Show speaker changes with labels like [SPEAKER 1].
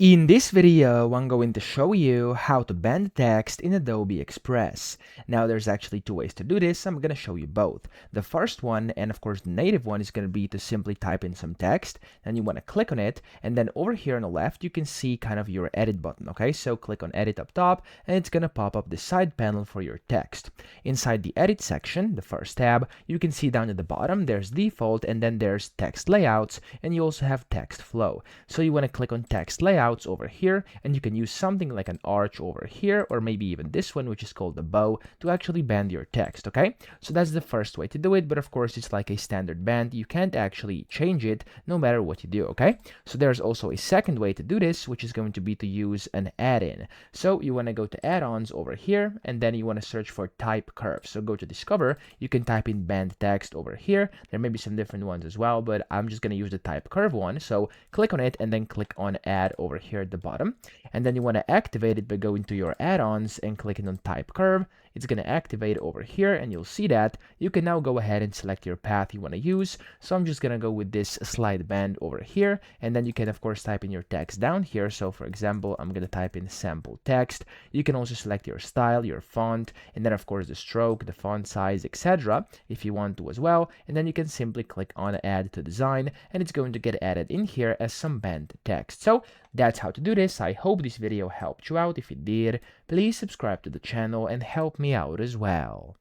[SPEAKER 1] In this video, I'm going to show you how to bend text in Adobe Express. Now, there's actually two ways to do this. I'm going to show you both. The first one, and of course the native one, is going to be to simply type in some text, and you want to click on it, and then over here on the left, you can see kind of your edit button, okay? So click on edit up top, and it's going to pop up the side panel for your text. Inside the edit section, the first tab, you can see down at the bottom, there's default, and then there's text layouts, and you also have text flow. So you want to click on text layouts over here, and you can use something like an arch over here, or maybe even this one, which is called the bow, to actually bend your text, okay? So that's the first way to do it, but of course it's like a standard bend. You can't actually change it no matter what you do, okay? So there's also a second way to do this, which is going to be to use an add-in. So you want to go to add-ons over here, and then you want to search for type curve. So go to discover, you can type in bend text over here. There may be some different ones as well, but I'm just going to use the type curve one. So click on it and then click on add over here at the bottom, and then you want to activate it by going to your add-ons and clicking on type curve. It's going to activate over here, and you'll see that you can now go ahead and select your path you want to use. So I'm just going to go with this slide bend over here, and then you can of course type in your text down here. So for example, I'm going to type in sample text. You can also select your style, your font, and then of course the stroke, the font size, etc. if you want to as well, and then you can simply click on add to design, and it's going to get added in here as some bent text. So that's how to do this. I hope this video helped you out. If it did, please subscribe to the channel and help me out as well.